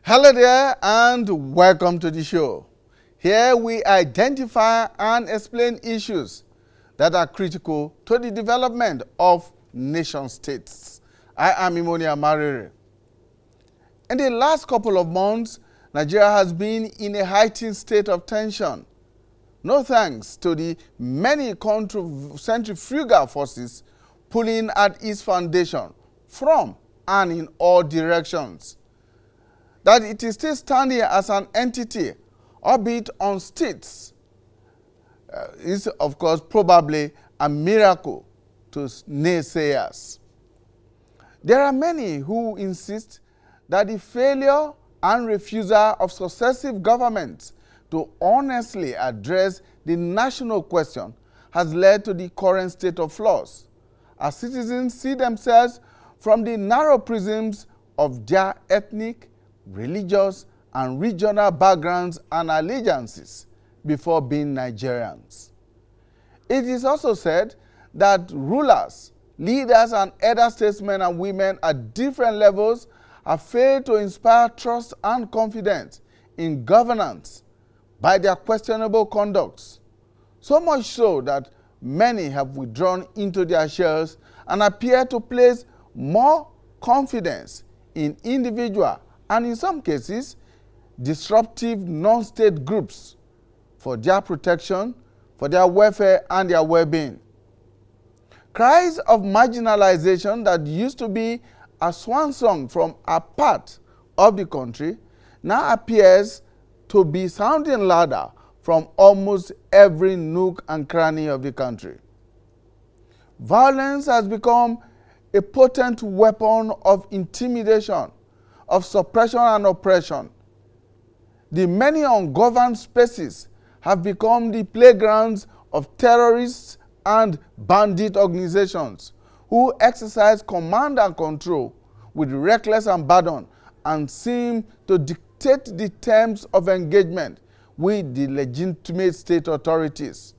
Hello there and welcome to the show. Here we identify and explain issues that are critical to the development of nation states. I am Imonia Marere. In the last couple of months, Nigeria has been in a heightened state of tension. No thanks to the many centrifugal forces pulling at its foundation from and in all directions. That it is still standing as an entity, albeit on stilts, is of course probably a miracle to naysayers. There are many who insist that the failure and refusal of successive governments to honestly address the national question has led to the current state of flux, as citizens see themselves from the narrow prisms of their ethnic, religious, and regional backgrounds and allegiances before being Nigerians. It is also said that rulers, leaders, and other statesmen and women at different levels have failed to inspire trust and confidence in governance by their questionable conducts, so much so that many have withdrawn into their shells and appear to place more confidence in individual and in some cases disruptive non-state groups for their protection, for their welfare and their well-being. Cries of marginalization that used to be a swan song from a part of the country now appears to be sounding louder from almost every nook and cranny of the country. Violence has become a potent weapon of intimidation, of suppression and oppression. The many ungoverned spaces have become the playgrounds of terrorists and bandit organizations who exercise command and control with reckless abandon and seem to dictate the terms of engagement with the legitimate state authorities.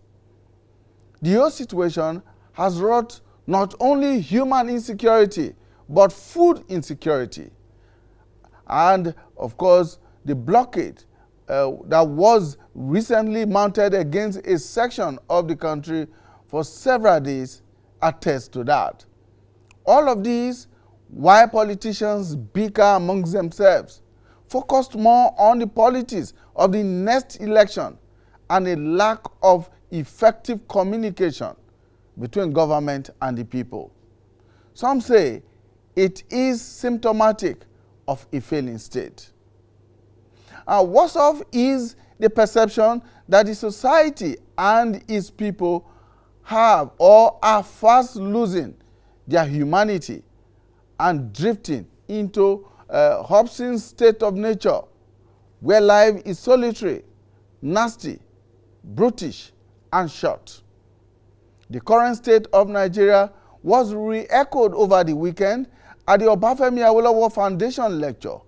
The whole situation has wrought not only human insecurity, but food insecurity. And, of course, the blockade that was recently mounted against a section of the country for several days attests to that. All of these, while politicians bicker amongst themselves, focused more on the politics of the next election and a lack of effective communication between government and the people. Some say it is symptomatic of a failing state. Worst of is the perception that the society and its people have or are fast losing their humanity and drifting into a Hobbesian state of nature where life is solitary, nasty, brutish, and short. The current state of Nigeria was re-echoed over the weekend at the Obafemi Awolowo Foundation lecture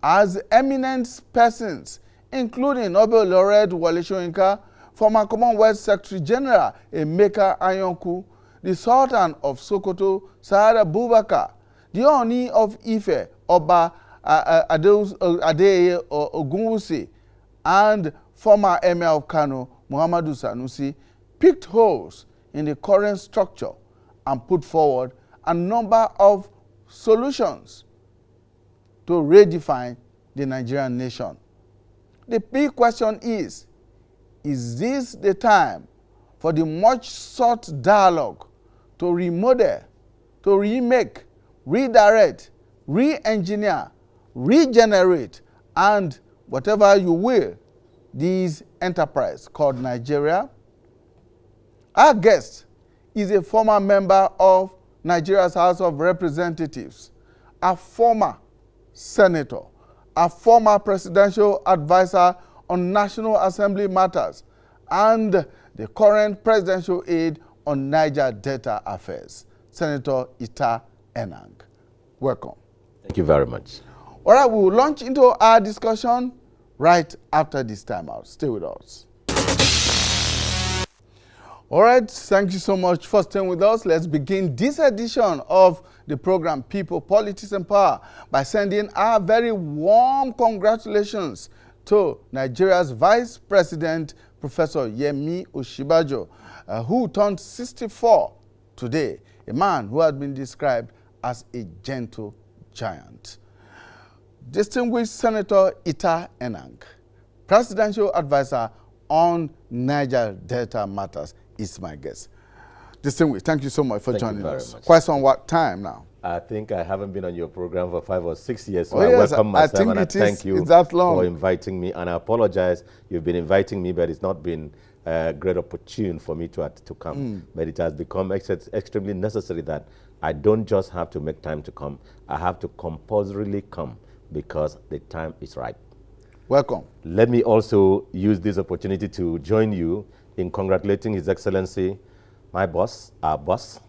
as eminent persons, including Nobel laureate Wole Soyinka, former Commonwealth Secretary General Emeka Anyonku, the Sultan of Sokoto, Saad Abubakar, the Oni of Ife, Oba Adeye Ogunwusi, and former Emir of Kano, Muhammadu Sanusi, picked holes in the current structure and put forward a number of solutions to redefine the Nigerian nation. The big question is this the time for the much sought dialogue to remodel, to remake, redirect, re-engineer, regenerate, and whatever you will, this enterprise called Nigeria? Our guest is a former member of Nigeria's House of Representatives, a former senator, a former presidential advisor on National Assembly matters, and the current presidential aide on Niger Delta affairs, Senator Enang. Welcome. Thank you very much. All right, we will launch into our discussion right after this timeout. Stay with us. All right, thank you so much for staying with us. Let's begin this edition of the program People, Politics and Power by sending our very warm congratulations to Nigeria's Vice President, Professor Yemi Osinbajo, who turned 64 today, a man who has been described as a gentle giant. Distinguished Senator Ita Enang, Presidential Advisor on Niger Delta Matters, is my guest. Distinguished, thank you so much for joining us. Quite some time now. I think I haven't been on your program for 5 or 6 years, so I welcome myself and I thank you for inviting me. And I apologize, you've been inviting me, but it's not been a great opportune for me to come. But it has become extremely necessary that I don't just have to make time to come. I have to compulsorily come because the time is right. Welcome. Let me also use this opportunity to join you in congratulating His Excellency, my boss, our boss,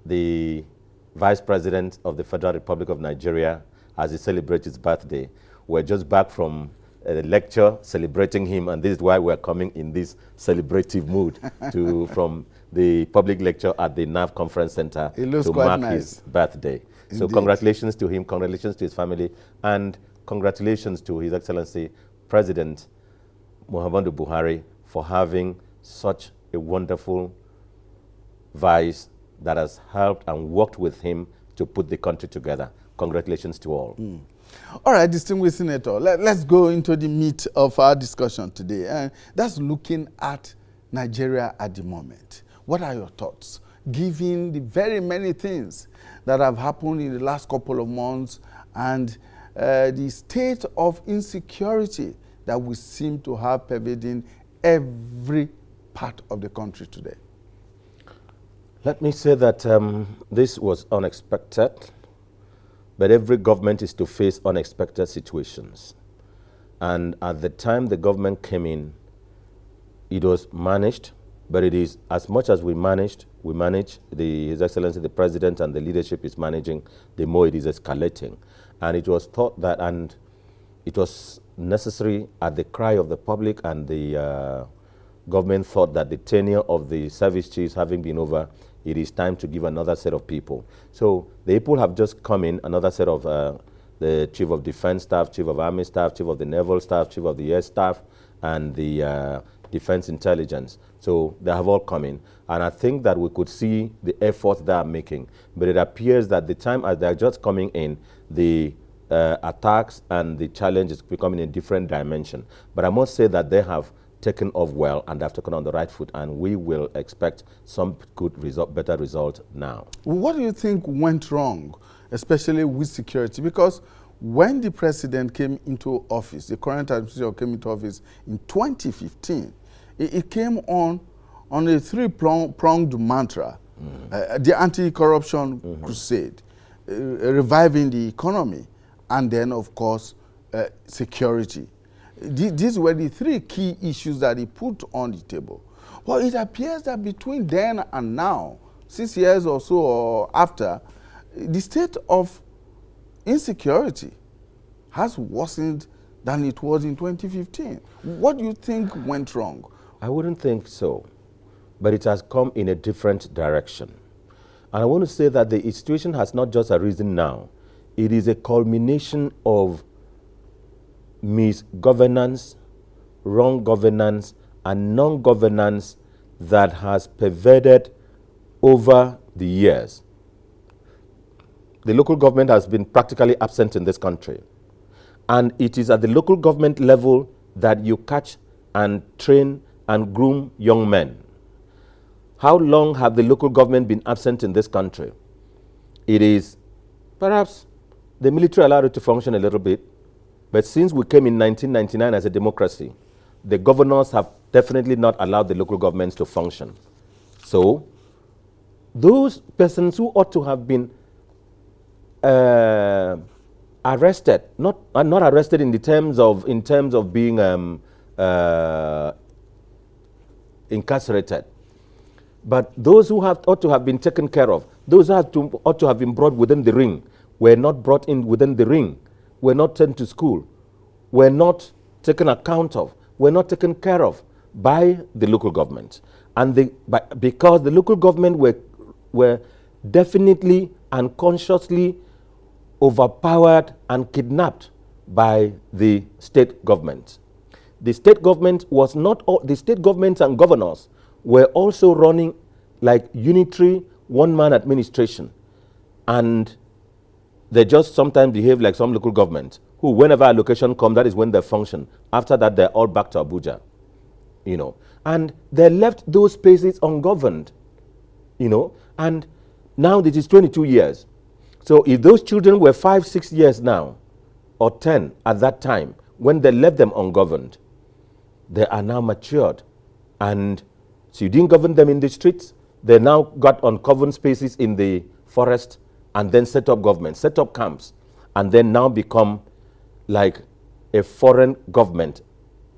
the Vice President of the Federal Republic of Nigeria, as he celebrates his birthday. We're just back from a lecture celebrating him, and this is why we're coming in this celebrative mood from the public lecture at the NAV Conference Center to mark his birthday. Indeed. So congratulations to him, congratulations to his family, and congratulations to His Excellency President Muhammadu Buhari for having such a wonderful vice that has helped and worked with him to put the country together. Congratulations to all. All right, distinguished Senator, let's go into the meat of our discussion today. And that's looking at Nigeria at the moment. What are your thoughts, given the very many things that have happened in the last couple of months and the state of insecurity that we seem to have pervading every part of the country today? Let me say that this was unexpected, but every government is to face unexpected situations. And at the time the government came in, it was managed, but it is as much as we manage, His Excellency the President and the leadership is managing, the more it is escalating. And it was thought that, and it was necessary at the cry of the public, and the government thought that the tenure of the service chiefs having been over, it is time to give another set of people. So the people have just come in, another set of the Chief of Defense Staff, Chief of Army Staff, Chief of the Naval Staff, Chief of the Air Staff, and the Defense Intelligence. So they have all come in. And I think that we could see the efforts they are making. But it appears that the time as they're just coming in, the attacks and the challenge is becoming a different dimension. But I must say that they have taken off well and they've taken on the right foot, and we will expect some good result, better result now. What do you think went wrong, especially with security? Because when the president came into office, the current administration came into office in 2015, it came on a three-pronged mantra, the anti-corruption crusade, reviving the economy, and then, of course, security. These were the three key issues that he put on the table. Well, it appears that between then and now, 6 years or so or after, the state of insecurity has worsened than it was in 2015. What do you think went wrong? I wouldn't think so, but it has come in a different direction. And I want to say that the situation has not just arisen now. It is a culmination of misgovernance, wrong governance, and non-governance that has pervaded over the years. The local government has been practically absent in this country. And it is at the local government level that you catch and train and groom young men. How long have the local government been absent in this country? It is perhaps the military allowed it to function a little bit, but since we came in 1999 as a democracy, the governors have definitely not allowed the local governments to function. So those persons who ought to have been arrested, not arrested in terms of being incarcerated, but those who ought to have been taken care of, those who ought to have been brought within the ring, were not brought in within the ring, were not sent to school, were not taken account of, were not taken care of by the local government. And because the local government were definitely and consciously overpowered and kidnapped by the state government. The state government was not all, the state governments and governors were also running like unitary one-man administration, and they just sometimes behave like some local governments who, whenever allocation comes, that is when they function. After that, they're all back to Abuja, and they left those spaces ungoverned, and now this is 22 years. So if those children were 5, 6 years now, or 10 at that time, when they left them ungoverned, they are now matured. And so you didn't govern them in the streets. They now got ungoverned spaces in the forest, and then set up government, set up camps, and then now become like a foreign government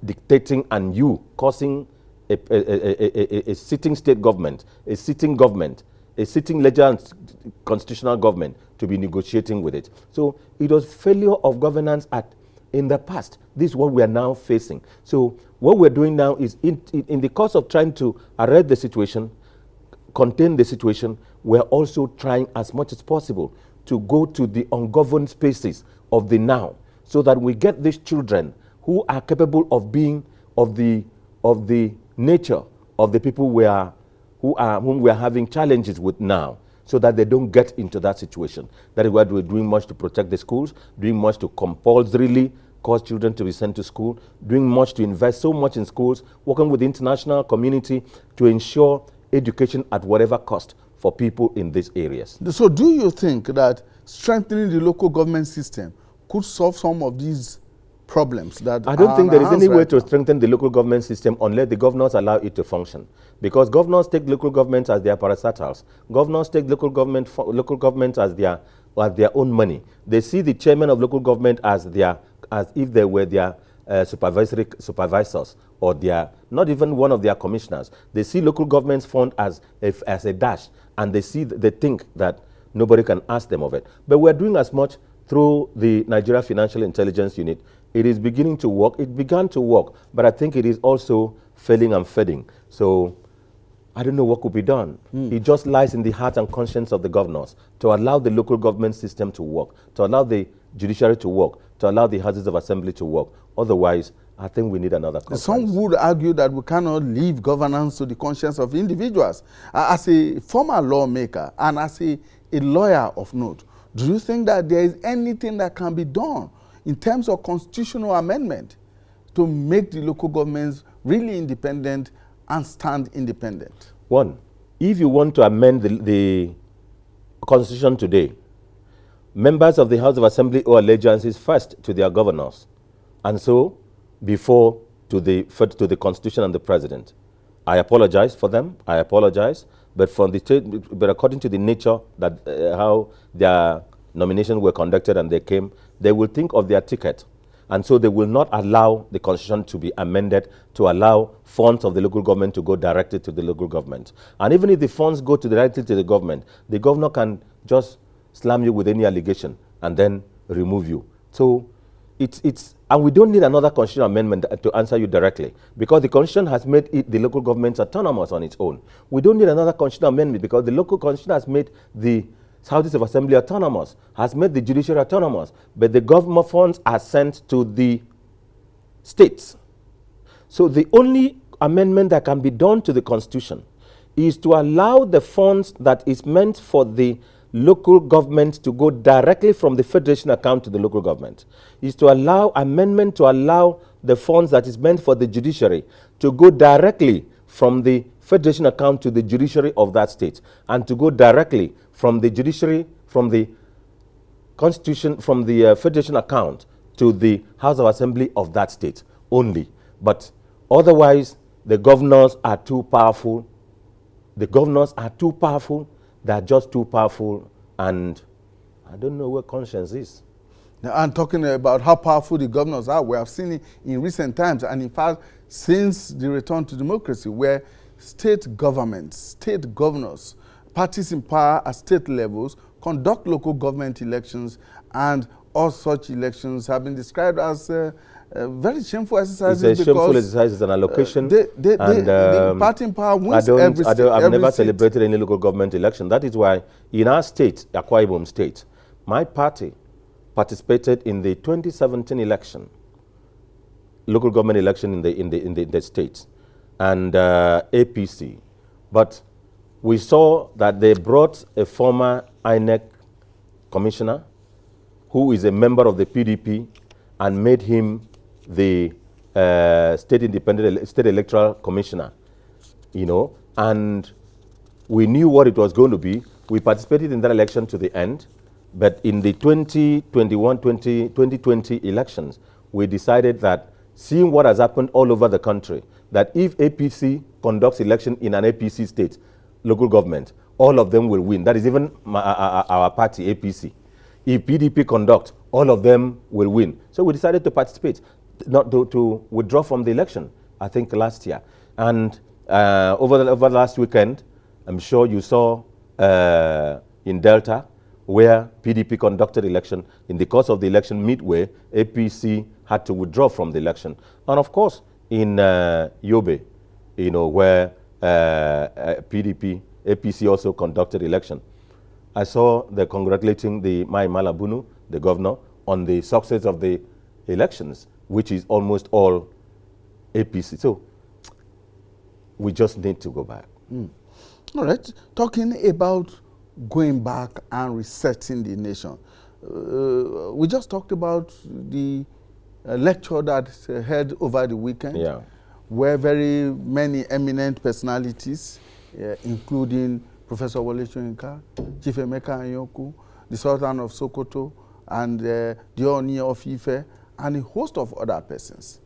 dictating, and you causing a sitting state government, a sitting legal and constitutional government to be negotiating with it. So it was failure of governance in the past. This is what we are now facing. So what we're doing now is in the course of trying to arrest the situation, contain the situation, we're also trying as much as possible to go to the ungoverned spaces of the now, so that we get these children who are capable of being of the nature of the people whom we are having challenges with now, so that they don't get into that situation. That is why we're doing much to protect the schools, doing much to compulsorily cause children to be sent to school, doing much to invest so much in schools, working with the international community to ensure education at whatever cost for people in these areas. So do you think that strengthening the local government system could solve some of these problems that I don't think there is any way to now strengthen the local government system unless the governors allow it to function. Because governors take local governments as their parastatals. Governors take local governments as their own money. They see the chairman of local government as if they were their supervisors, or not even one of their commissioners. They see local government's fund as a dash, and they think that nobody can ask them of it. But we're doing as much through the Nigeria Financial Intelligence Unit. It is beginning to work. It began to work, but I think it is also failing and fading. So I don't know what could be done. It just lies in the heart and conscience of the governors to allow the local government system to work, to allow the judiciary to work, to allow the houses of assembly to work. Otherwise, I think we need another conference. Some would argue that we cannot leave governance to the conscience of individuals. As a former lawmaker and as a lawyer of note, do you think that there is anything that can be done in terms of constitutional amendment to make the local governments really independent and stand independent? One, if you want to amend the Constitution today, members of the House of Assembly owe allegiances first to their governors, and so before to the Constitution and the President. I apologize for them. I apologize, but but according to the nature that how their nominations were conducted and they came, they will think of their ticket, and so they will not allow the Constitution to be amended to allow funds of the local government to go directly to the local government. And even if the funds go directly to the government, the governor can just slam you with any allegation and then remove you. So and we don't need another constitutional amendment to answer you directly, because the Constitution has made the local governments autonomous on its own. We don't need another constitutional amendment because the local Constitution has made the houses of assembly autonomous, has made the judiciary autonomous, but the government funds are sent to the states. So the only amendment that can be done to the Constitution is to allow the funds that is meant for the local government to go directly from the federation account to the local government, is to allow amendment to allow the funds that is meant for the judiciary to go directly from the federation account to the judiciary of that state, and to go directly from the judiciary, from the constitution, from the federation account to the House of Assembly of that state only. But otherwise, the governors are too powerful. The governors are too powerful. They are just too powerful, and I don't know where conscience is. Now, I'm talking about how powerful the governors are. We have seen it in recent times, and in fact, since the return to democracy, where state governments, state governors, parties in power at state levels conduct local government elections, and all such elections have been described as very shameful exercises. It's a shameful exercise. It's an allocation. The party in power wins I've never seat. celebrated any local government election. That is why in our state, Akwa Ibom State, my party participated in the 2017 election, local government election in the state, and APC. But we saw that they brought a former INEC commissioner who is a member of the PDP and made him the state electoral commissioner, you know, and we knew what it was going to be. We participated in that election to the end, but in the 2020 elections, we decided that seeing what has happened all over the country, that if APC conducts election in an APC state, local government, all of them will win. That is even our party, APC. If PDP conduct, all of them will win. So we decided to participate, not to withdraw from the election, I think last year. And over the last weekend, I'm sure you saw in Delta, where PDP conducted election. In the course of the election midway, APC had to withdraw from the election. And of course, in Yobe, you know, where APC also conducted election. I saw they're congratulating the Mai Malabunu, the governor, on the success of the elections, which is almost all APC. So we just need to go back. All right. Talking about going back and resetting the nation. We just talked about the lecture that held over the weekend, where very many eminent personalities, including Professor Wole Soyinka, Chief Emeka Anyaoku, the Sultan of Sokoto, and the Ooni of Ife, and a host of other persons,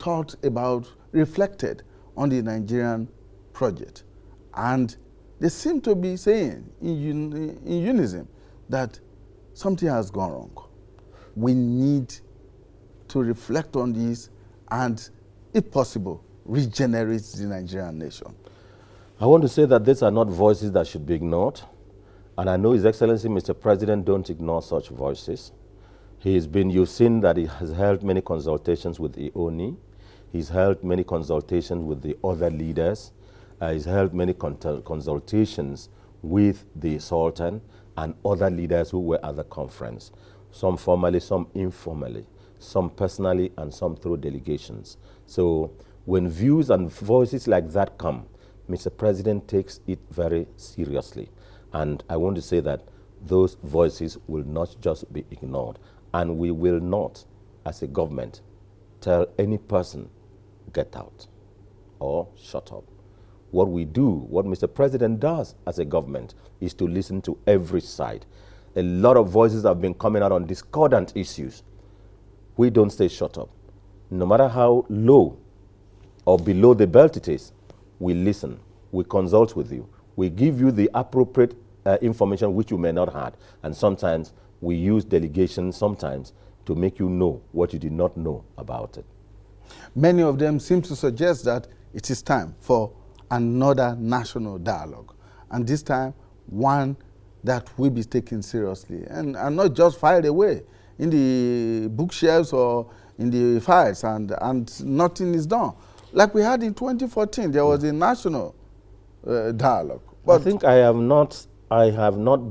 thought about, reflected on the Nigerian project. And they seem to be saying in unison that something has gone wrong. We need to reflect on this and, if possible, regenerate the Nigerian nation. I want to say that these are not voices that should be ignored. And I know His Excellency, Mr. President, don't ignore such voices. You've seen that he has held many consultations with the ONI. He's held many consultations with the other leaders. He's held many consultations with the Sultan and other leaders who were at the conference. Some formally, some informally, some personally, and some through delegations. So when views and voices like that come, Mr. President takes it very seriously. And I want to say that those voices will not just be ignored. And we will not, as a government, tell any person, get out or shut up. What we do, what Mr. President does as a government, is to listen to every side. A lot of voices have been coming out on discordant issues. We don't say shut up. No matter how low or below the belt it is, we listen, we consult with you, we give you the appropriate information which you may not have, and sometimes we use delegation sometimes to make you know what you did not know about it. Many of them seem to suggest that it is time for another national dialogue, and this time one that will be taken seriously and not just filed away in the bookshelves or in the files and nothing is done. Like we had in 2014, there was a national dialogue. But I think I have not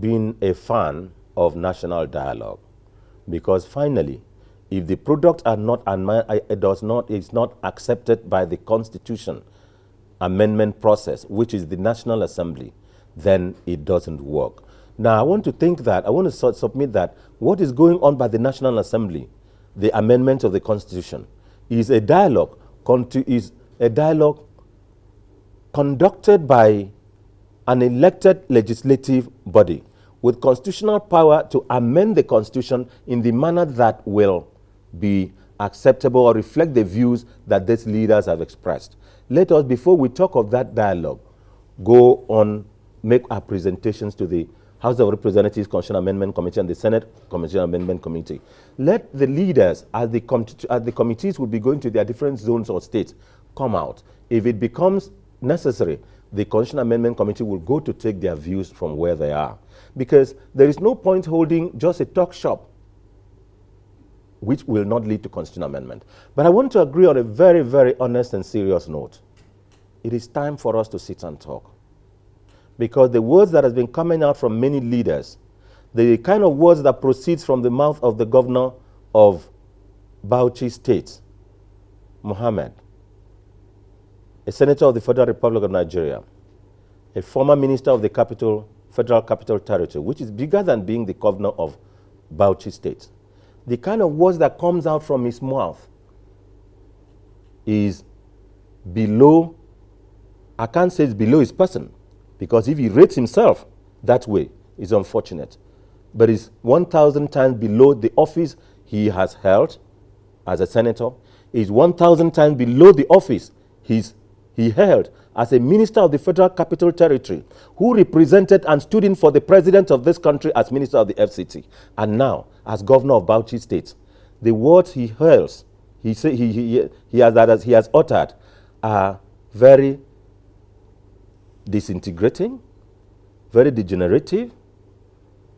been a fan of national dialogue, because finally, if the product is not accepted by the Constitution amendment process, which is the National Assembly, then it doesn't work. Now, I want to submit that what is going on by the National Assembly, the amendment of the Constitution, is a dialogue conducted by an elected legislative body with constitutional power to amend the Constitution in the manner that will be acceptable or reflect the views that these leaders have expressed. Let us, before we talk of that dialogue, go on, make our presentations to the House of Representatives Constitutional Amendment Committee and the Senate Constitutional Amendment Committee. Let the leaders, as the committees will be going to their different zones or states, come out. If it becomes necessary, the Constitutional Amendment Committee will go to take their views from where they are. Because there is no point holding just a talk shop which will not lead to constitutional amendment. But I want to agree on a very, very honest and serious note. It is time for us to sit and talk. Because the words that has been coming out from many leaders, the kind of words that proceeds from the mouth of the governor of Bauchi State, Mohammed, a senator of the Federal Republic of Nigeria, a former minister of the Federal Capital Territory, which is bigger than being the governor of Bauchi State. The kind of words that comes out from his mouth is below, I can't say it's below his person, because if he rates himself that way, it's unfortunate. But it's 1,000 times below the office he has held as a senator. It's 1,000 times below the office he held as a minister of the Federal Capital Territory, who represented and stood in for the president of this country as minister of the FCT, and now as governor of Bauchi State. The words he hurls, he has uttered, are very disintegrating, very degenerative,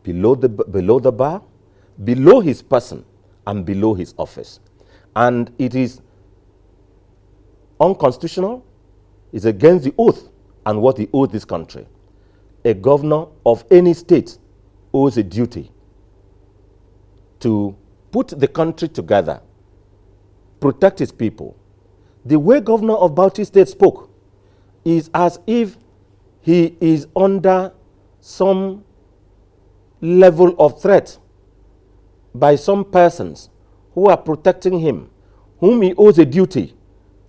below the bar, below his person, and below his office. And it is unconstitutional. It's against the oath and what he owes this country. A governor of any state owes a duty to put the country together, protect his people. The way governor of Bauchi State spoke is as if he is under some level of threat by some persons who are protecting him, whom he owes a duty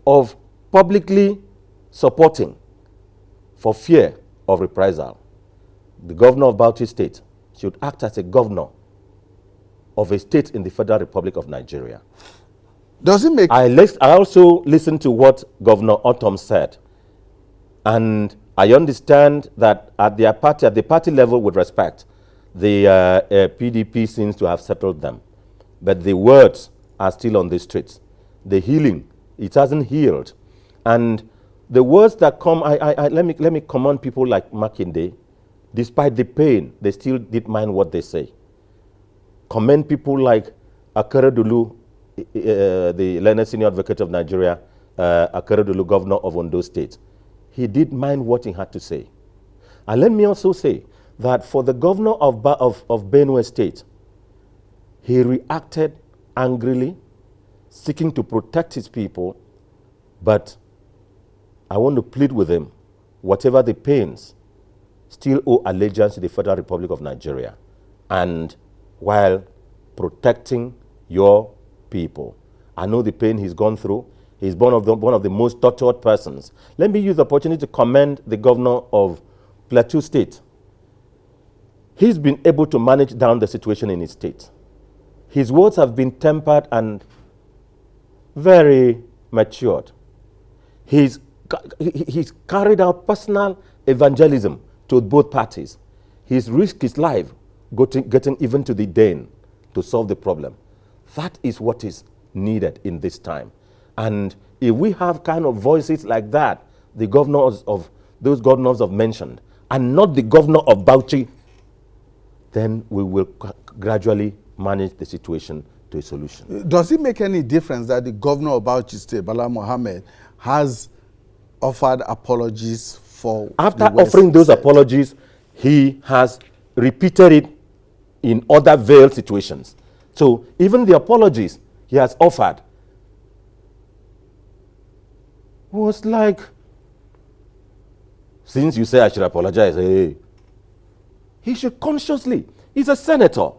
of publicly supporting for fear of reprisal. The governor of Bauchi State should act as a governor of a state in the Federal Republic of Nigeria. Does it make... I also listened to what Governor Otom said, and I understand that at the party level, with respect, the PDP seems to have settled them. But the words are still on the streets. The healing, it hasn't healed. And the words that come, let me commend people like Makinde. Despite the pain, they still did mind what they say. Commend people like Akeredolu, the learned senior advocate of Nigeria, Akeredolu, governor of Ondo State. He did mind what he had to say. And let me also say that for the governor of Benue State, he reacted angrily, seeking to protect his people, but I want to plead with him, whatever the pains, still owe allegiance to the Federal Republic of Nigeria, and while protecting your people. I know the pain he's gone through. He's one of the most tortured persons. Let me use the opportunity to commend the governor of Plateau State. He's been able to manage down the situation in his state. His words have been tempered and very matured. He's carried out personal evangelism to both parties. He's risked his life getting even to the den to solve the problem. That is what is needed in this time. And if we have kind of voices like that, the governors of those governors I've mentioned, and not the governor of Bauchi, then we will gradually manage the situation to a solution. Does it make any difference that the governor of Bauchi State, Bala Mohammed, has offered apologies for... After offering those apologies, he has repeated it in other veiled situations. So even the apologies he has offered was like, since you say I should apologize, hey, he should consciously. He's a senator.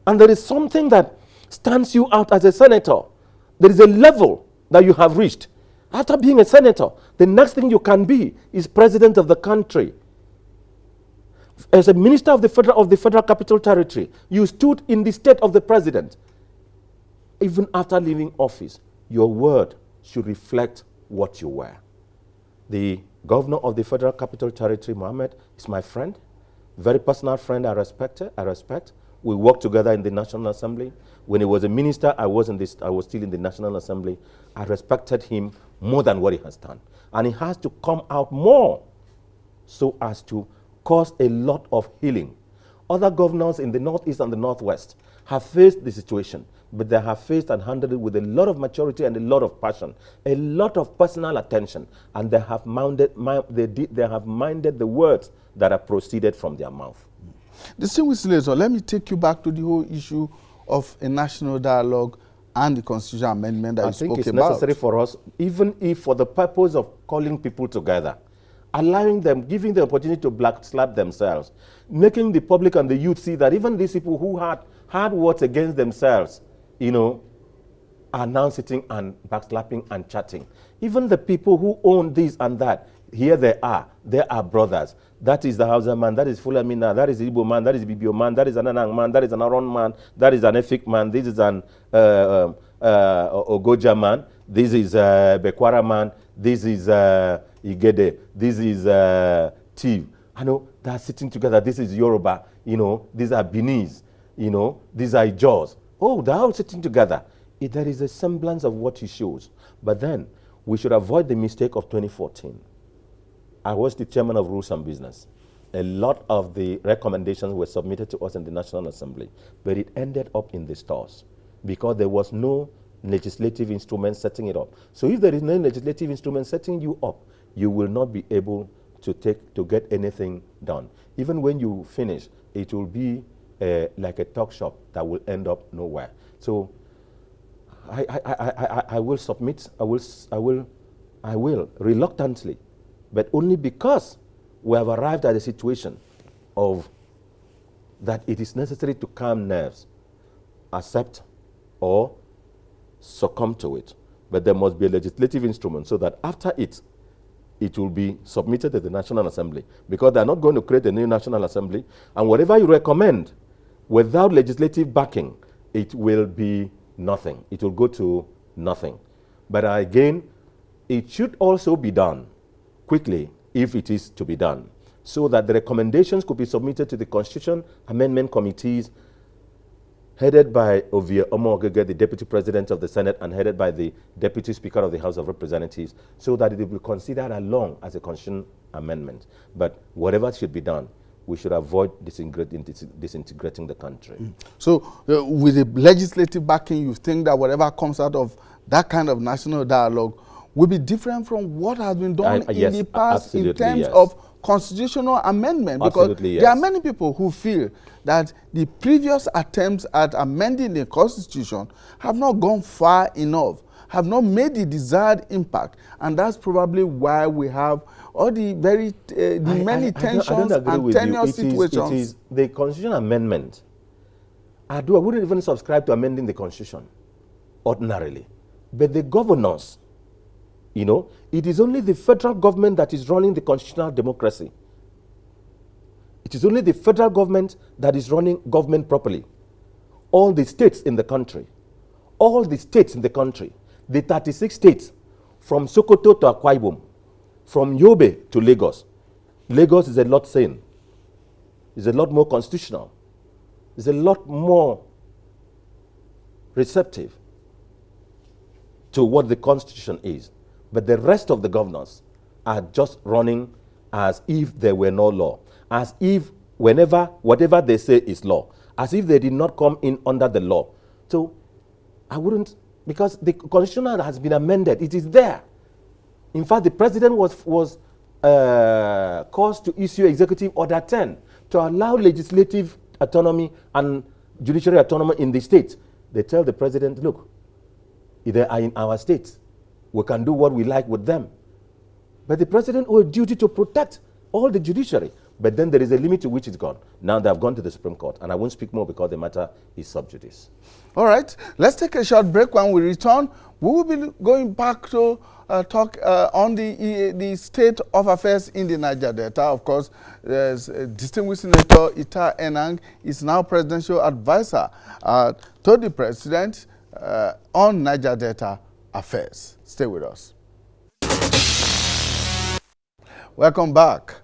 And there is something that stands you out as a senator. There is a level that you have reached. After being a senator, the next thing you can be is president of the country. As a minister of the Federal Capital Territory, you stood in the state of the president. Even after leaving office, your word should reflect what you were. The governor of the Federal Capital Territory, Mohammed, is my friend, very personal friend. I respect. We worked together in the National Assembly. When he was a minister, I was still in the National Assembly. I respected him more than what he has done. And he has to come out more so as to cause a lot of healing Other governors in the Northeast and the Northwest have faced the situation, but they have faced and handled it with a lot of maturity and a lot of passion, a lot of personal attention, and they have minded the words that have proceeded from their mouth. Distinguished Senator, let me take you back to the whole issue of a national dialogue and the constitutional amendment that you spoke about. I think it's necessary for us, even if for the purpose of calling people together, allowing them, giving the opportunity to black slap themselves, making the public and the youth see that even these people who had hard words against themselves, you know, are now sitting and backslapping and chatting. Even the people who own this and that, here they are brothers. That is the Hausa man, that is Fulamina, that is Igbo man, that is Bibio man, that is an Enang man, that is an Aron man, that is an Efik man, this is an Ogoja man, this is Bekwara man, this is Igede, this is Tiv. I know they're sitting together. This is Yoruba, you know, these are Benis, you know, these are Ijaws. Oh, they're all sitting together. There is a semblance of what he shows. But then we should avoid the mistake of 2014. I was the chairman of Rules and Business. A lot of the recommendations were submitted to us in the National Assembly, but it ended up in the stores because there was no legislative instrument setting it up. So if there is no legislative instrument setting you up, you will not be able to get anything done. Even when you finish, it will be like a talk shop that will end up nowhere. So I will submit, I will reluctantly, but only because we have arrived at a situation of that it is necessary to calm nerves, accept or succumb to it. But there must be a legislative instrument so that after it will be submitted to the National Assembly, because they're not going to create a new National Assembly, and whatever you recommend without legislative backing, it will be nothing. It will go to nothing. But again, it should also be done quickly if it is to be done, so that the recommendations could be submitted to the Constitution Amendment Committees headed by Ovie Omo-Ogege, the Deputy President of the Senate, and headed by the Deputy Speaker of the House of Representatives, so that it will be considered along as a Constitution amendment. But whatever should be done, we should avoid disintegrating the country. So with the legislative backing, you think that whatever comes out of that kind of national dialogue will be different from what has been done in the past in terms of constitutional amendment? Because there are many people who feel that the previous attempts at amending the Constitution have not gone far enough, have not made the desired impact, and that's probably why we have all the many tensions and tenuous situations. It is the Constitutional amendment. I wouldn't even subscribe to amending the Constitution ordinarily, but the governors, you know, it is only the federal government that is running the constitutional democracy. It is only the federal government that is running government properly. All the states in the country, the 36 states, from Sokoto to Akwa Ibom, from Yobe to Lagos. Lagos is a lot sane. It's a lot more constitutional. It's a lot more receptive to what the Constitution is. But the rest of the governors are just running as if there were no law, as if whatever they say is law, as if they did not come in under the law. So I wouldn't, because the Constitution has been amended. It is there. In fact, the president was caused to issue Executive Order 10 to allow legislative autonomy and judiciary autonomy in the states. They tell the president, look, they are in our states. We can do what we like with them. But the president owes a duty to protect all the judiciary. But then there is a limit to which it's gone. Now they have gone to the Supreme Court. And I won't speak more because the matter is sub judice. All right. Let's take a short break. When we return, we will be going back to talk on the state of affairs in the Niger Delta. Of course, distinguished Senator Ita Enang is now presidential advisor to the president on Niger Delta affairs. Stay with us. Welcome back.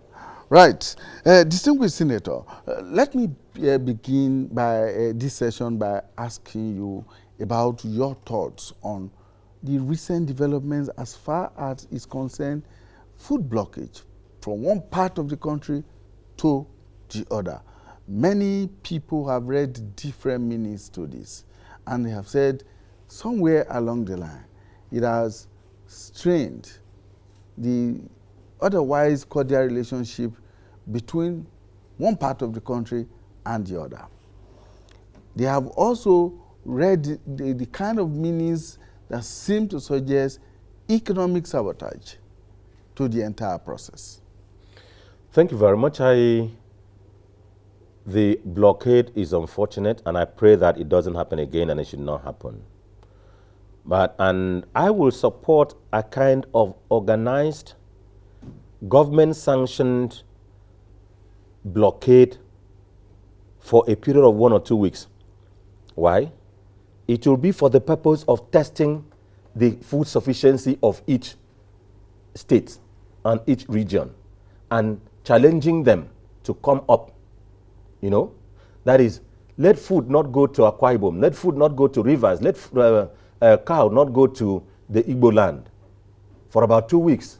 Right. Distinguished Senator, let me begin by this session by asking you about your thoughts on the recent developments as far as is concerned food blockage from one part of the country to the other. Many people have read different meanings to this, and they have said somewhere along the line it has strained the otherwise cordial relationship between one part of the country and the other. They have also read the kind of meanings that seem to suggest economic sabotage to the entire process. Thank you very much. The blockade is unfortunate, and I pray that it doesn't happen again, and it should not happen. And I will support a kind of organized, government-sanctioned blockade for a period of 1 or 2 weeks. Why? It will be for the purpose of testing the food sufficiency of each state and each region and challenging them to come up. You know, that is, let food not go to Akwa Ibom, let food not go to rivers, let cow not go to the Igbo land for about 2 weeks.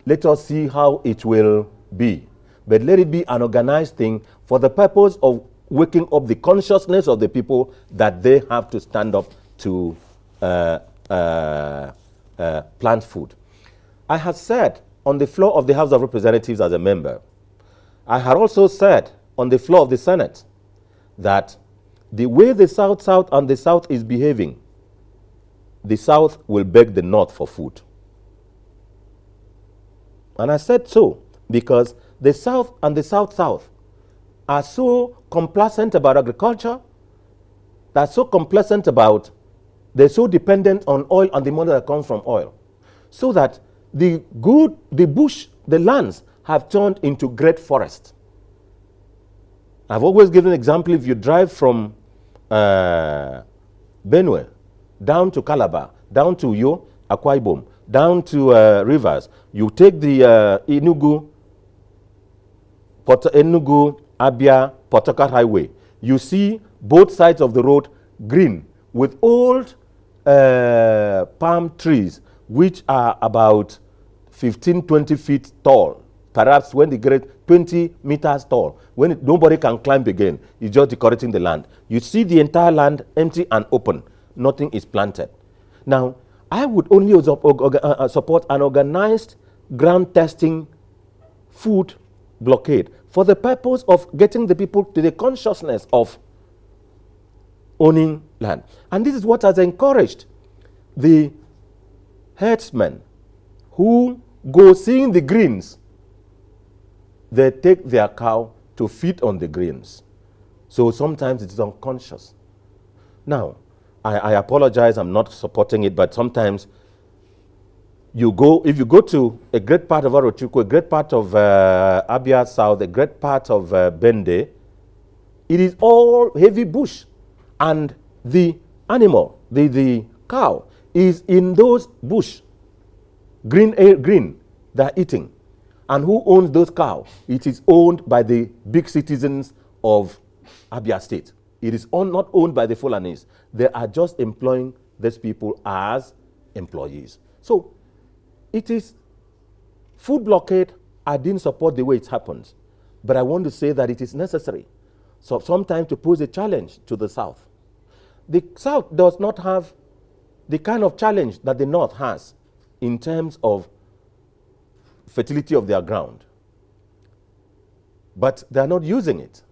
Let us see how it will be. But let it be an organized thing for the purpose of waking up the consciousness of the people that they have to stand up to plant food. I have said on the floor of the House of Representatives as a member, I had also said on the floor of the Senate that the way the South and the South is behaving, the South will beg the North for food. And I said so because the South and the South are so complacent about agriculture, they're so complacent about, they're so dependent on oil and the money that comes from oil, so that the bush, the lands have turned into great forests. I've always given an example. If you drive from Benue down to Calabar, down to Akwa Ibom, down to rivers, you take the Enugu, Abia, Port Harcourt Highway. You see both sides of the road green with old palm trees, which are about 15, 20 feet tall. Perhaps when they get 20 meters tall, when nobody can climb again, it's just decorating the land. You see the entire land empty and open. Nothing is planted. Now, I would only support an organized ground testing food blockade for the purpose of getting the people to the consciousness of owning land. And this is what has encouraged the herdsmen who go seeing the greens. They take their cow to feed on the greens. So sometimes it is unconscious. Now, I apologize, I'm not supporting it, but sometimes if you go to a great part of Arochukwu, a great part of Abia South, a great part of Bende, it is all heavy bush. And the animal, the cow, is in those bush, green, they're eating. And who owns those cows? It is owned by the big citizens of Abia State. It is not owned by the Fulanis. They are just employing these people as employees. So it is food blockade. I didn't support the way it happens. But I want to say that it is necessary. So sometimes to pose a challenge to the South. The South does not have the kind of challenge that the North has in terms of fertility of their ground. But they are not using it.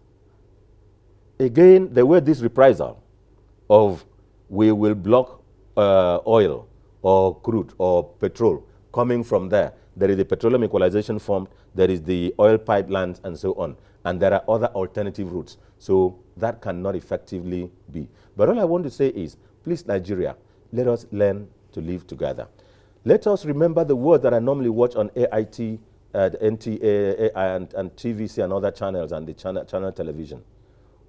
Again, there were this reprisal of we will block oil or crude or petrol coming from there. There is the Petroleum Equalization Fund, there is the oil pipelines and so on. And there are other alternative routes. So that cannot effectively be. But all I want to say is, please, Nigeria, let us learn to live together. Let us remember the words that I normally watch on AIT, NTA, and TVC and other channels and the channel television,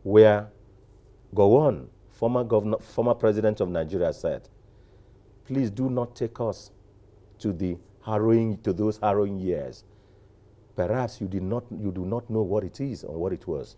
where Gowon, former president of Nigeria, said, please do not take us to those harrowing years. Perhaps you do not know what it is or what it was,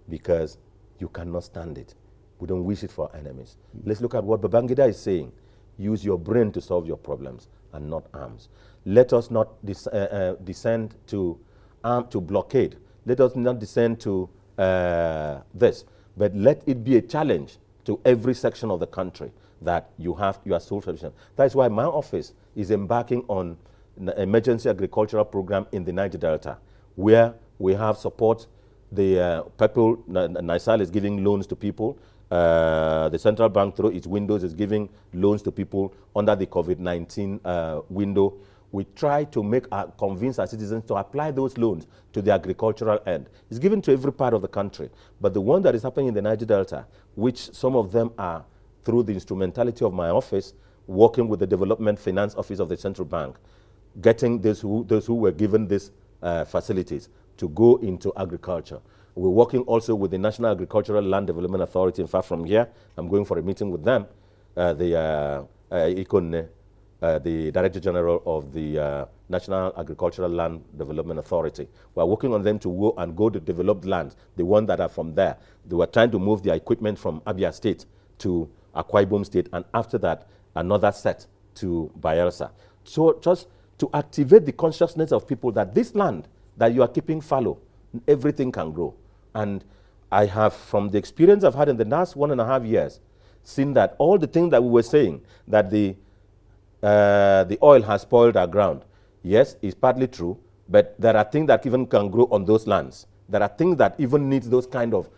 because you cannot stand it. We don't wish it for our enemies. Let's look at what Babangida is saying. Use your brain to solve your problems and not arms. Let us not descend to blockade. Let us not descend to this. But let it be a challenge to every section of the country that you are self-sufficient. That's why my office is embarking on an emergency agricultural program in the Niger Delta, where we have support. The people, NISAL is giving loans to people. The central bank, through its windows, is giving loans to people under the COVID-19 window. We try to convince our citizens to apply those loans to the agricultural end. It's given to every part of the country. But the one that is happening in the Niger Delta, which some of them are through the instrumentality of my office, working with the Development Finance Office of the Central Bank, getting those who were given these facilities to go into agriculture. We're working also with the National Agricultural Land Development Authority. In fact, from here, I'm going for a meeting with them, the Director General of the National Agricultural Land Development Authority. We're working on them to go to developed lands, the ones that are from there. They were trying to move their equipment from Abia State to Akwa Ibom State, and after that, another set to Bayelsa. So just to activate the consciousness of people that this land that you are keeping fallow, everything can grow. And I have, from the experience I've had in the last 1.5 years, seen that all the things that we were saying, that the oil has spoiled our ground, yes, it's partly true, but there are things that even can grow on those lands. There are things that even need those kind of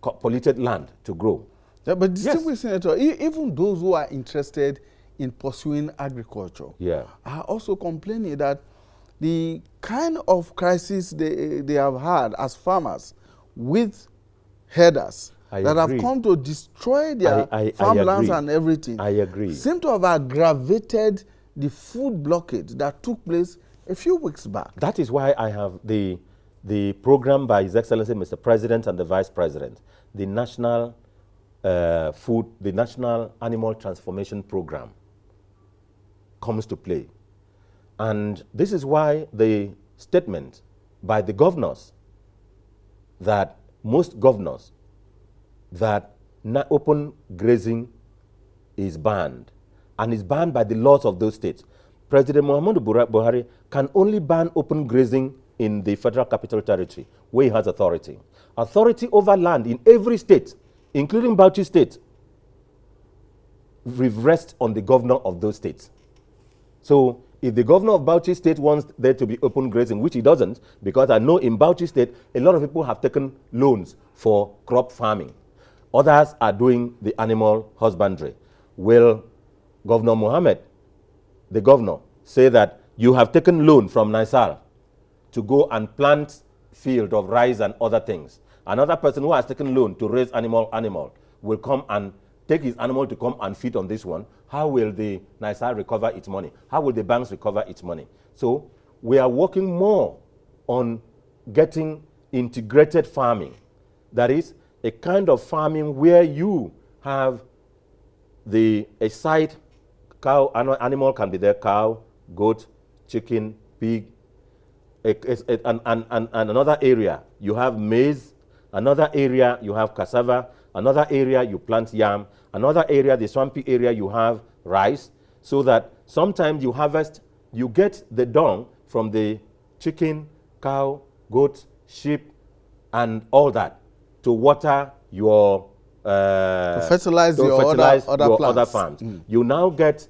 polluted land to grow. Yeah, but distinguished Senator, even those who are interested in pursuing agriculture are also complaining that the kind of crisis they have had as farmers with herders that have come to destroy their farmlands and everything, I agree, seem to have aggravated the food blockade that took place a few weeks back. That is why I have the program by His Excellency Mr. President and the Vice President, the National the National Animal Transformation Program comes to play. And this is why the statement by the governors, that most governors, that open grazing is banned, and is banned by the laws of those states. President Muhammadu Buhari can only ban open grazing in the Federal Capital Territory, where he has authority. Authority over land in every state, including Bauchi State, rests on the governor of those states. So if the governor of Bauchi State wants there to be open grazing, which he doesn't, because I know in Bauchi State, a lot of people have taken loans for crop farming. Others are doing the animal husbandry. Will Governor Mohammed, the governor, say that you have taken loan from Nisal to go and plant field of rice and other things? Another person who has taken loan to raise animal will come and take his animal to come and feed on this one. How will the NISA recover its money? How will the banks recover its money? So we are working more on getting integrated farming. That is a kind of farming where you have a side cow, animal can be there, cow, goat, chicken, pig, and another area you have maize, another area you have cassava, another area you plant yam, another area, the swampy area, you have rice, so that sometimes you harvest, you get the dung from the chicken, cow, goat, sheep, and all that to water your to fertilize your other farms. You now get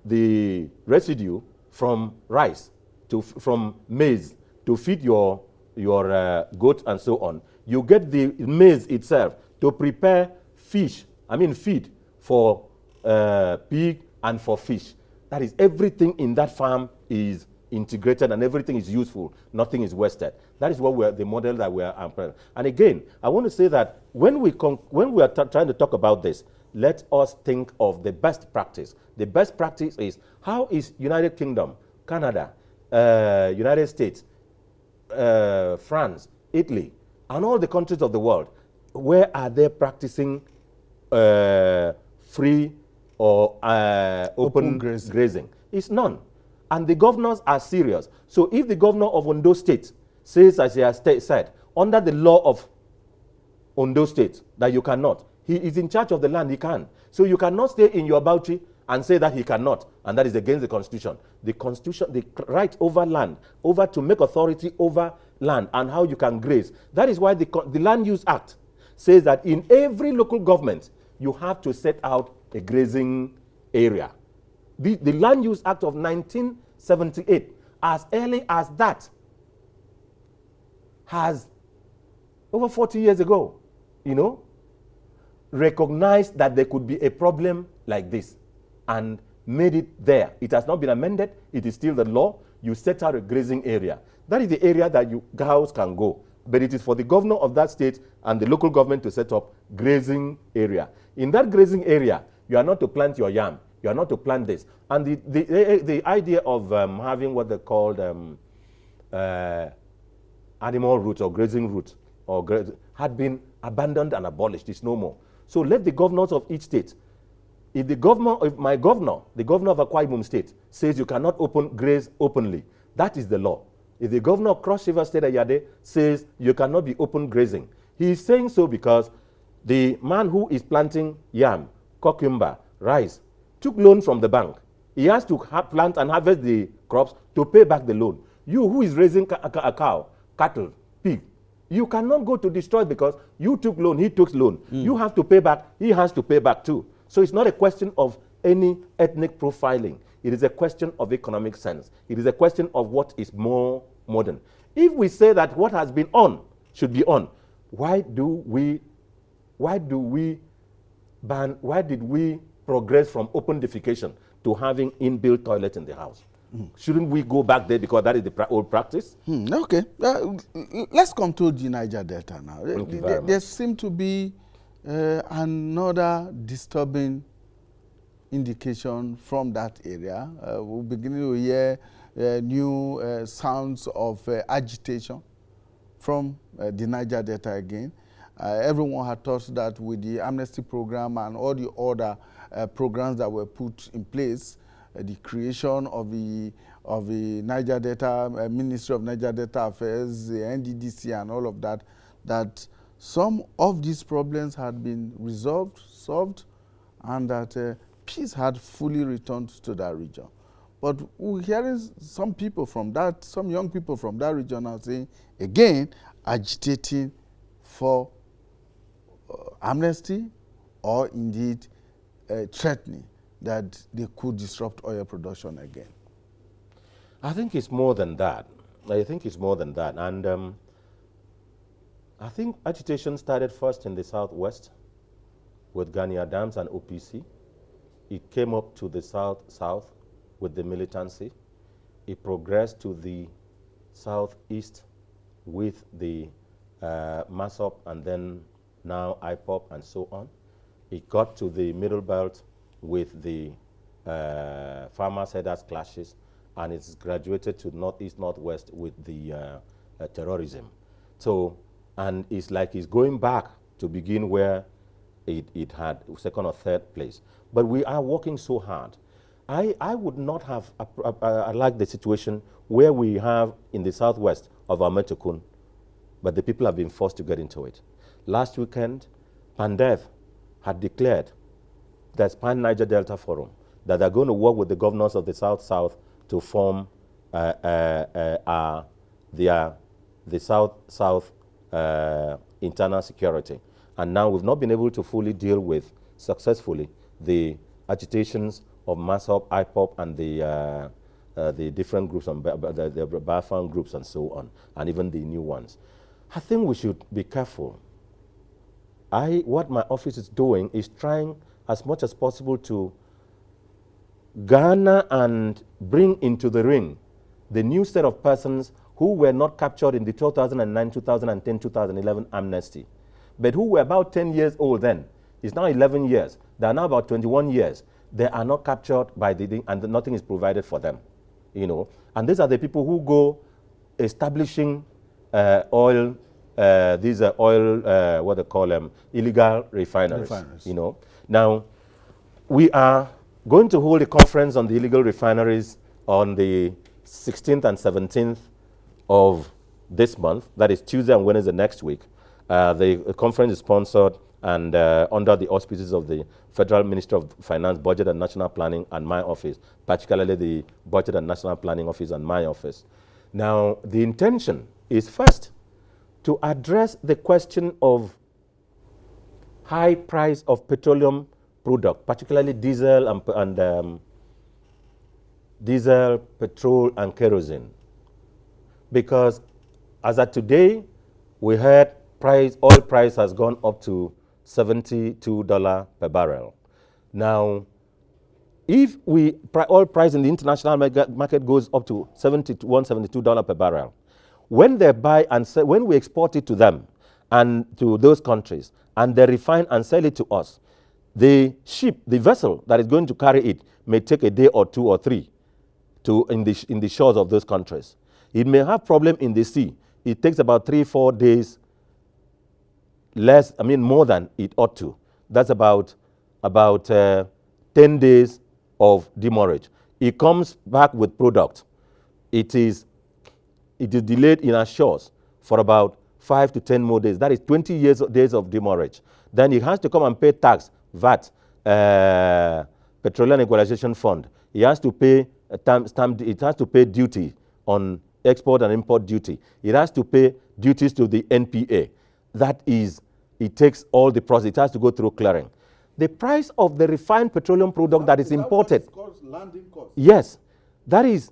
the residue from rice, from maize, to feed your goat and so on. You get the maize itself to prepare feed for pig and for fish. That is, everything in that farm is integrated and everything is useful. Nothing is wasted. That is what the model that we are employing. And again, I want to say that when we are trying to talk about this, let us think of the best practice. The best practice is, how is United Kingdom, Canada, United States, France, Italy, and all the countries of the world, where are they practicing free or open grazing? It's none. And the governors are serious. So if the governor of Ondo State says, as he has said, under the law of Ondo State, that you cannot, he is in charge of the land, he can. So you cannot stay in your Bauchi and say that he cannot, and that is against the Constitution. The Constitution, the right over land, over to make authority over land and how you can graze. That is why the Land Use Act says that in every local government, you have to set out a grazing area. The Land Use Act of 1978, as early as that, has, over 40 years ago, recognized that there could be a problem like this and made it there. It has not been amended. It is still the law. You set out a grazing area. That is the area that cows can go. But it is for the governor of that state and the local government to set up grazing area. In that grazing area, you are not to plant your yam. You are not to plant this. And the idea of having what they called animal routes or grazing routes had been abandoned and abolished. It's no more. So let the governors of each state, if my governor, the governor of Akwa Ibom State, says you cannot graze openly, that is the law. If the governor of Cross River State, Ayade, says you cannot be open grazing, he is saying so because the man who is planting yam, cucumber, rice, took loan from the bank. He has to plant and harvest the crops to pay back the loan. You who is raising a cow, cattle, pig, you cannot go to destroy because you took loan, he took loan. You have to pay back, he has to pay back too. So it's not a question of any ethnic profiling. It is a question of economic sense. It is a question of what is more modern. If we say that what has been on should be on, why did we progress from open defecation to having inbuilt toilet in the house? Shouldn't we go back there because that is the old practice? Okay. Let's come to the Niger Delta now. There seems to be another disturbing indication from that area. We're beginning to hear new sounds of agitation from the Niger Delta again. Everyone had thought that with the amnesty program and all the other programs that were put in place, the creation of the Niger Delta Ministry of Niger Delta Affairs, the NDDC, and all of that, that some of these problems had been solved, and that peace had fully returned to that region. But we're hearing some young people from that region are saying, again, agitating for amnesty, or indeed threatening that they could disrupt oil production again. I think it's more than that. And I think agitation started first in the southwest with Gani Adams and OPC. It came up to the south with the militancy. It progressed to the southeast with the MASOP and then now IPOP and so on. It got to the middle belt with the farmers' headers clashes, and it's graduated to northeast, northwest with the terrorism. So, and it's like it's going back to begin where it had second or third place. But we are working so hard. I would not have liked the situation where we have in the southwest of our Metokun, but the people have been forced to get into it. Last weekend, Pandef had declared that Pan-Niger Delta Forum, that they're going to work with the governors of the South-South to form the South-South internal security. And now we've not been able to fully deal with successfully the agitations of MASOP, IPOP, and the different groups, the Bafan groups and so on, and even the new ones. I think we should be careful. What my office is doing is trying as much as possible to garner and bring into the ring the new set of persons who were not captured in the 2009, 2010, 2011 amnesty, but who were about 10 years old then. It's now 11 years. They are now about 21 years. They are not captured by the thing, and nothing is provided for them, And these are the people who go establishing oil, these are oil, what they call them, illegal refineries. Now, we are going to hold a conference on the illegal refineries on the 16th and 17th of this month. That is Tuesday and Wednesday next week. The conference is sponsored and under the auspices of the Federal Ministry of Finance, Budget and National Planning, and my office, particularly the Budget and National Planning Office and my office. Now, the intention is first to address the question of high price of petroleum product, particularly diesel and diesel, petrol, and kerosene. Because as of today, we heard oil price has gone up to $72 per barrel. Now, if oil price in the international market goes up to $71, $72 per barrel, when they buy and sell, when we export it to them and to those countries, and they refine and sell it to us, the ship, the vessel that is going to carry it may take a day or 2 or 3 in the shores of those countries. It may have problem in the sea. It takes about 3-4 days more than it ought to. That's about 10 days of demurrage. It comes back with product. It is delayed in our shores for about 5 to 10 more days. That is 20 days of demurrage. Then it has to come and pay tax, VAT, Petroleum Equalization Fund. It has to pay it has to pay duty on export and import duty. It has to pay duties to the NPA. That is, it takes all the process. It has to go through clearing. The price of the refined petroleum product that is imported. Landing cost? Yes, that is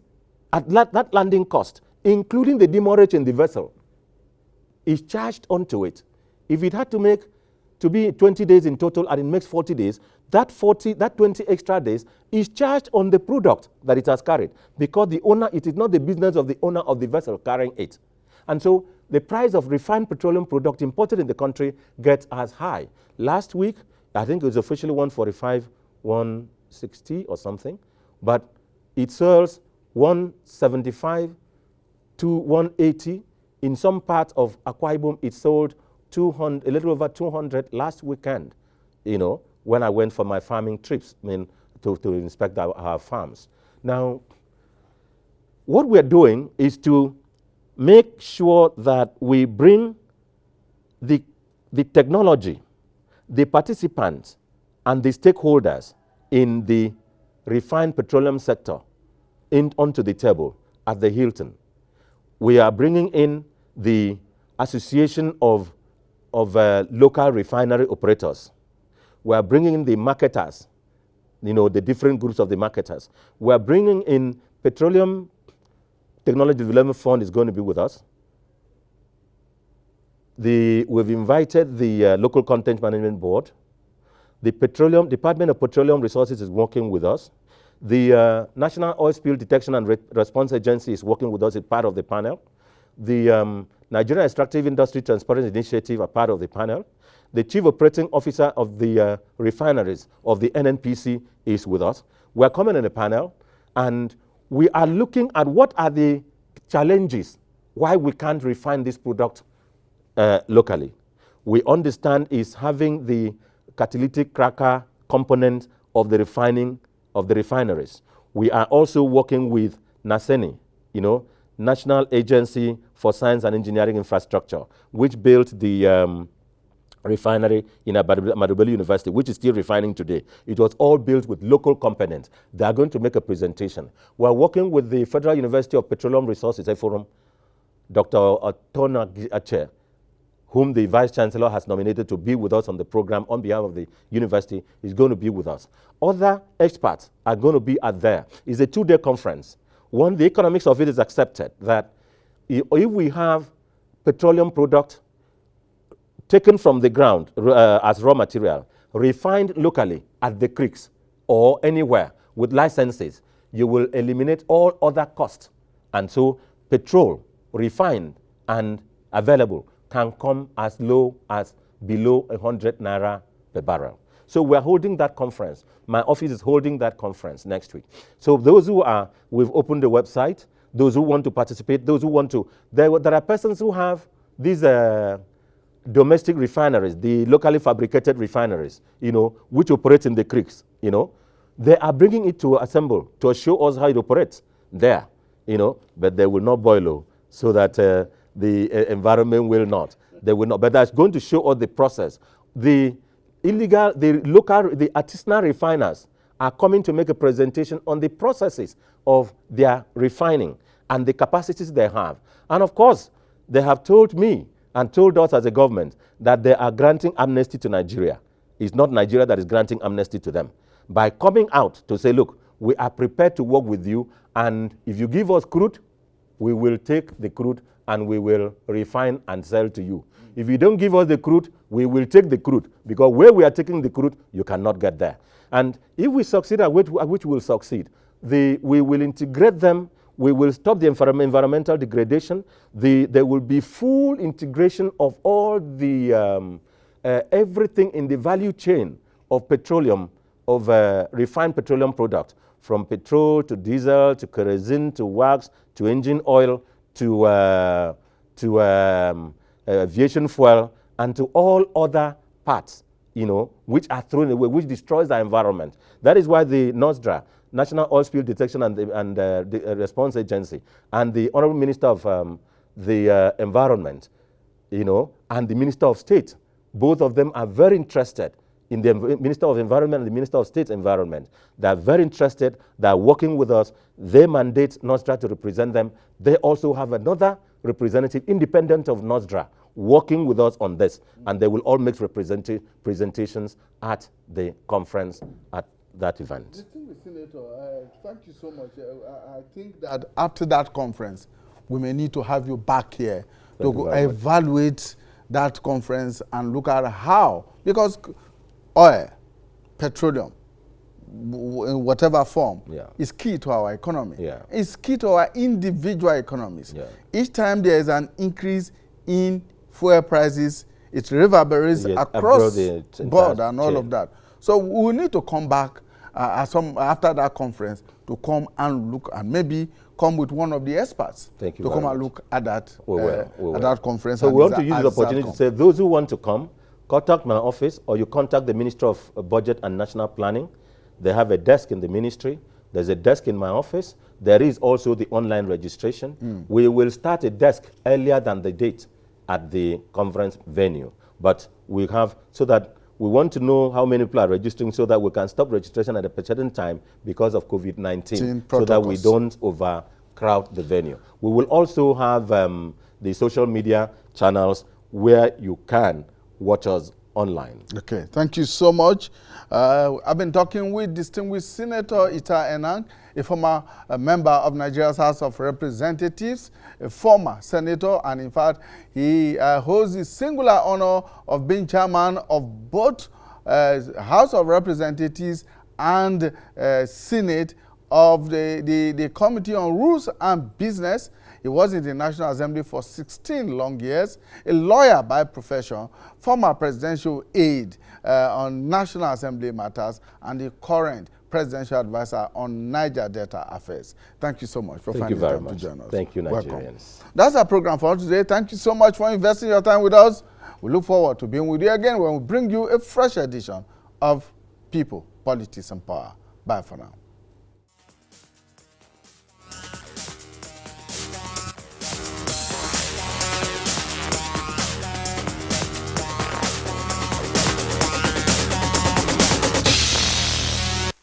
at that landing cost, including the demurrage in the vessel, is charged onto it. If it had to be 20 days in total and it makes 40 days, that 20 extra days is charged on the product that it has carried, because the owner, it is not the business of the owner of the vessel carrying it. And so the price of refined petroleum product imported in the country gets as high. Last week, I think it was officially 145, 160 or something, but it sells 175 to 180. In some parts of Akwa Ibom, it sold 200, a little over 200 last weekend, when I went for my farming trips, to inspect our farms. Now, what we're doing is to make sure that we bring the technology, the participants, and the stakeholders in the refined petroleum sector onto the table at the Hilton. We are bringing in the Association of Local Refinery Operators. We are bringing in the marketers, the different groups of the marketers. We are bringing in Petroleum Technology Development Fund is going to be with us. We've invited the Local Content Management Board. The Department of Petroleum Resources is working with us. The National Oil Spill Detection and Response Agency is working with us as part of the panel. The Nigerian Extractive Industry Transparency Initiative are part of the panel. The Chief Operating Officer of the refineries of the NNPC is with us. We're coming in a panel, and we are looking at what are the challenges why we can't refine this product locally. We understand is having the catalytic cracker component of the refining of the refineries. We are also working with NASENI, National Agency for Science and Engineering Infrastructure, which built the refinery in Madubeli University, which is still refining today. It was all built with local components. They are going to make a presentation. We're working with the Federal University of Petroleum Resources, Forum, Dr. Otona Ache, whom the Vice Chancellor has nominated to be with us on the program on behalf of the university, is going to be with us. Other experts are going to be there. It's a 2-day conference. One, the economics of it is accepted, that if we have petroleum product taken from the ground as raw material, refined locally at the creeks or anywhere with licenses, you will eliminate all other costs. And so petrol, refined and available, can come as low as below 100 naira per barrel. So we're holding that conference. My office is holding that conference next week. So those we've opened the website, those who want to participate, those who want to, there are persons who have these domestic refineries, the locally fabricated refineries, which operate in the creeks, They are bringing it to assemble, to show us how it operates there, but they will not boil, so that the environment will not. They will not. But that's going to show us the process the artisanal refiners are coming to make a presentation on the processes of their refining and the capacities they have. And of course, they have told me and told us as a government that they are granting amnesty to Nigeria. It's not Nigeria that is granting amnesty to them. By coming out to say, look, we are prepared to work with you, and if you give us crude, we will take the crude and we will refine and sell to you. If you don't give us the crude, we will take the crude, because where we are taking the crude, you cannot get there. And if we succeed, at which we will succeed, we will integrate them, we will stop the environmental degradation, there will be full integration of all the, everything in the value chain of petroleum, of refined petroleum products, from petrol to diesel to kerosene to wax to engine oil to aviation fuel and to all other parts, which are thrown away, which destroys the environment. That is why the NOSDRA, National Oil Spill Detection and Response Agency, and the Honorable Minister of the Environment, and the Minister of State, both of them are very interested in the Minister of Environment and the Minister of State Environment. They are very interested. They are working with us. They mandate NOSDRA to represent them. They also have another representative, independent of NOSDRA, working with us on this. And they will all make presentations at the conference at that event. Distinguished Senator, thank you so much. I think that after that conference, we may need to have you back here to evaluate that conference and look at how, because oil, petroleum, in whatever form, is key to our economy. It's key to our individual economies. Each time there is an increase in fuel prices, it reverberates across the board and all of that. So we will need to come back after that conference to come and look and maybe come with one of the experts to come and look at that, at that conference. So we want to use the opportunity to say those who want to come, contact my office, or you contact the Ministry of Budget and National Planning. They have a desk in the ministry. There's a desk in my office. There is also the online registration. We will start a desk earlier than the date at the conference venue. But we have, so that we want to know how many people are registering so that we can stop registration at a certain time because of COVID-19, so that we don't overcrowd the venue. We will also have the social media channels where you can watch us online. Okay, thank you so much. I've been talking with distinguished Senator Enang, a former member of Nigeria's House of Representatives, a former senator, and in fact, he holds the singular honor of being chairman of both House of Representatives and Senate of the Committee on Rules and Business. He was in the National Assembly for 16 long years, a lawyer by profession, former presidential aide on National Assembly matters, and the current presidential advisor on Niger Delta affairs. Thank you so much for finding time to join us. Thank you, Nigerians. Welcome. That's our program for today. Thank you so much for investing your time with us. We look forward to being with you again when we bring you a fresh edition of People, Politics, and Power. Bye for now.